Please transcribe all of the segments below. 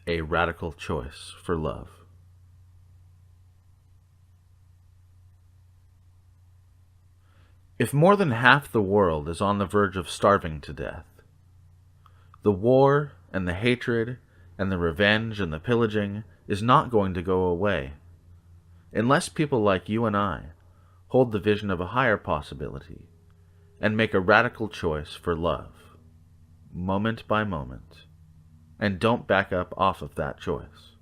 A radical choice for love. If more than half the world is on the verge of starving to death, the war and the hatred and the revenge and the pillaging is not going to go away unless people like you and I hold the vision of a higher possibility and make a radical choice for love, moment by moment, and don't back up off of that choice.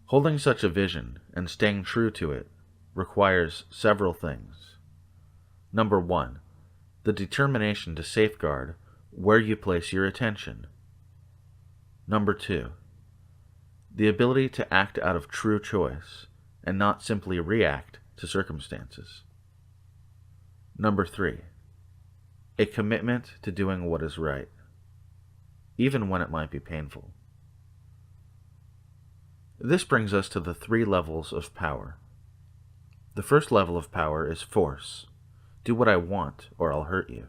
Holding such a vision and staying true to it requires several things. Number one, the determination to safeguard where you place your attention. Number two, the ability to act out of true choice and not simply react to circumstances. Number three, a commitment to doing what is right, even when it might be painful. This brings us to the 3 levels of power. The first level of power is force. Do what I want, or I'll hurt you.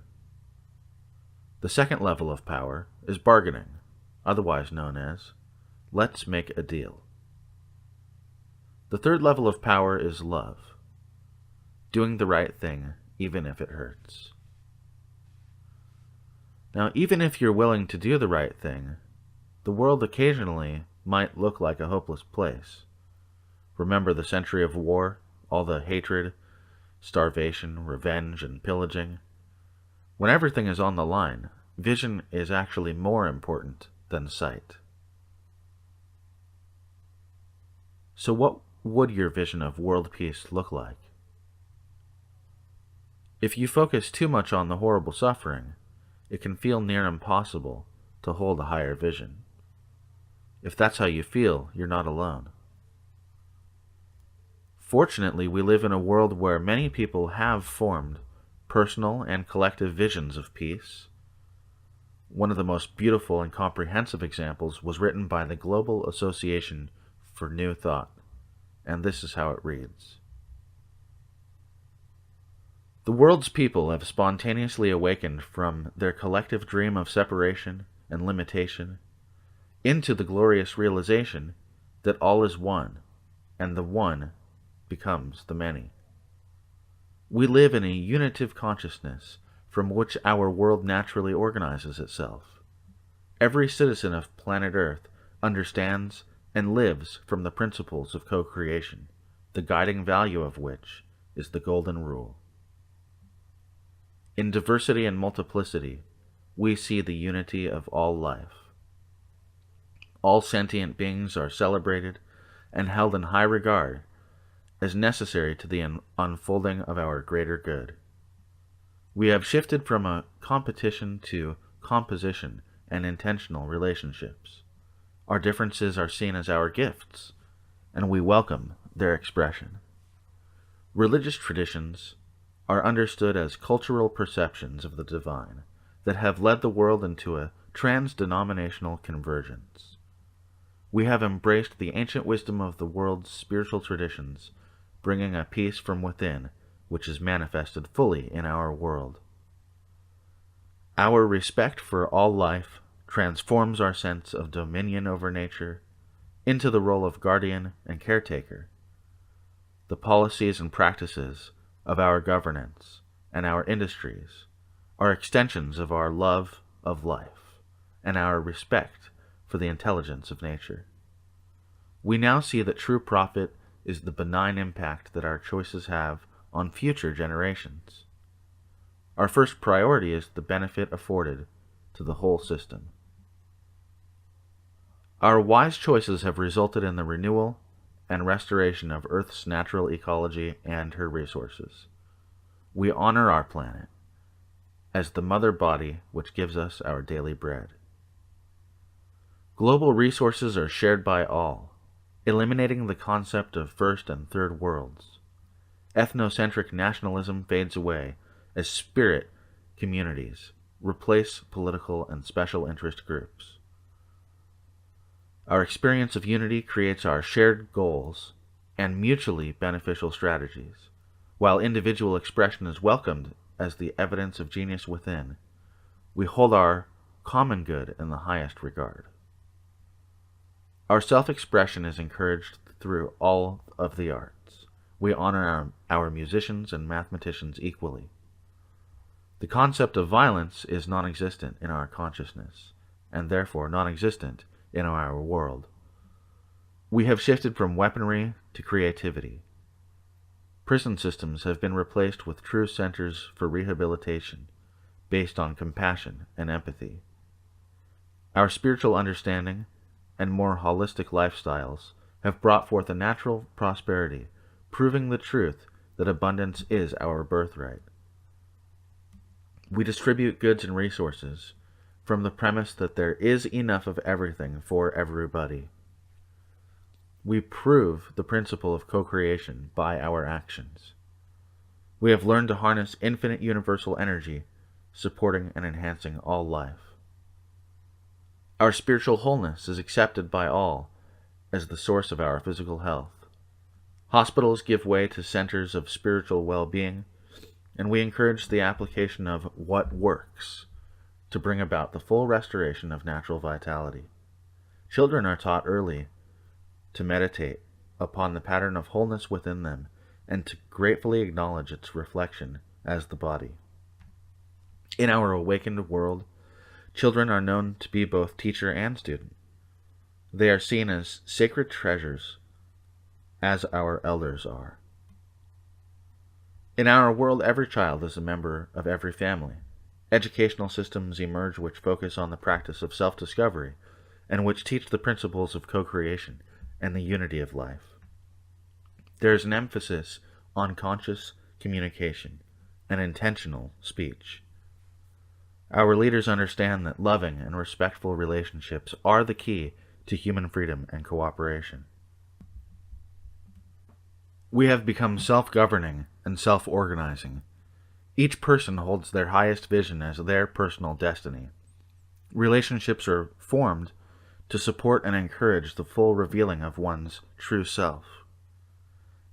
The second level of power is bargaining, otherwise known as, let's make a deal. The third level of power is love. Doing the right thing, even if it hurts. Now, even if you're willing to do the right thing, the world occasionally might look like a hopeless place. Remember the century of war, all the hatred, starvation, revenge, and pillaging? When everything is on the line, vision is actually more important than sight. So what would your vision of world peace look like? If you focus too much on the horrible suffering, it can feel near impossible to hold a higher vision. If that's how you feel, you're not alone. Fortunately, we live in a world where many people have formed personal and collective visions of peace. One of the most beautiful and comprehensive examples was written by the Global Association for New Thought, and this is how it reads. The world's people have spontaneously awakened from their collective dream of separation and limitation into the glorious realization that all is one, and the one becomes the many. We live in a unitive consciousness from which our world naturally organizes itself. Every citizen of planet Earth understands and lives from the principles of co-creation, the guiding value of which is the Golden Rule. In diversity and multiplicity, we see the unity of all life. All sentient beings are celebrated and held in high regard as necessary to the unfolding of our greater good. We have shifted from a competition to composition and intentional relationships. Our differences are seen as our gifts, and we welcome their expression. Religious traditions are understood as cultural perceptions of the divine that have led the world into a trans-denominational convergence. We have embraced the ancient wisdom of the world's spiritual traditions, bringing a peace from within which is manifested fully in our world. Our respect for all life transforms our sense of dominion over nature into the role of guardian and caretaker. The policies and practices of our governance and our industries are extensions of our love of life and our respect for the intelligence of nature. We now see that true profit is the benign impact that our choices have on future generations. Our first priority is the benefit afforded to the whole system. Our wise choices have resulted in the renewal and restoration of Earth's natural ecology and her resources. We honor our planet as the mother body which gives us our daily bread. Global resources are shared by all, eliminating the concept of first and third worlds. Ethnocentric nationalism fades away as spirit communities replace political and special interest groups. Our experience of unity creates our shared goals and mutually beneficial strategies. While individual expression is welcomed as the evidence of genius within, we hold our common good in the highest regard. Our self-expression is encouraged through all of the arts. We honor our musicians and mathematicians equally. The concept of violence is non-existent in our consciousness, and therefore non-existent in our world. We have shifted from weaponry to creativity. Prison systems have been replaced with true centers for rehabilitation, based on compassion and empathy. Our spiritual understanding and more holistic lifestyles have brought forth a natural prosperity, proving the truth that abundance is our birthright. We distribute goods and resources from the premise that there is enough of everything for everybody. We prove the principle of co-creation by our actions. We have learned to harness infinite universal energy, supporting and enhancing all life. Our spiritual wholeness is accepted by all as the source of our physical health. Hospitals give way to centers of spiritual well-being, and we encourage the application of what works to bring about the full restoration of natural vitality. Children are taught early to meditate upon the pattern of wholeness within them and to gratefully acknowledge its reflection as the body. In our awakened world, children are known to be both teacher and student. They are seen as sacred treasures, as our elders are. In our world, every child is a member of every family. Educational systems emerge which focus on the practice of self-discovery and which teach the principles of co-creation and the unity of life. There is an emphasis on conscious communication and intentional speech. Our leaders understand that loving and respectful relationships are the key to human freedom and cooperation. We have become self-governing and self-organizing. Each person holds their highest vision as their personal destiny. Relationships are formed to support and encourage the full revealing of one's true self.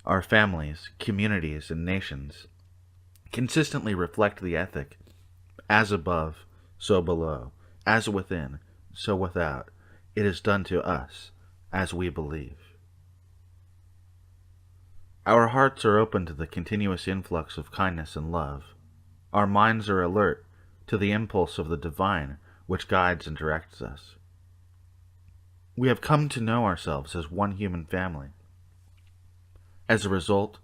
Our families, communities, and nations consistently reflect the ethic, as above, so below, as within, so without. It is done to us as we believe. Our hearts are open to the continuous influx of kindness and love. Our minds are alert to the impulse of the divine which guides and directs us. We have come to know ourselves as one human family. As a result,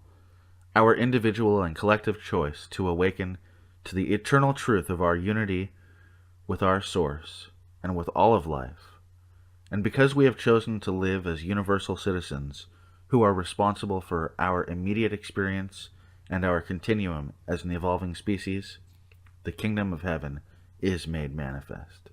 our individual and collective choice to awaken to the eternal truth of our unity with our source and with all of life, and because we have chosen to live as universal citizens who are responsible for our immediate experience and our continuum as an evolving species, the kingdom of heaven is made manifest.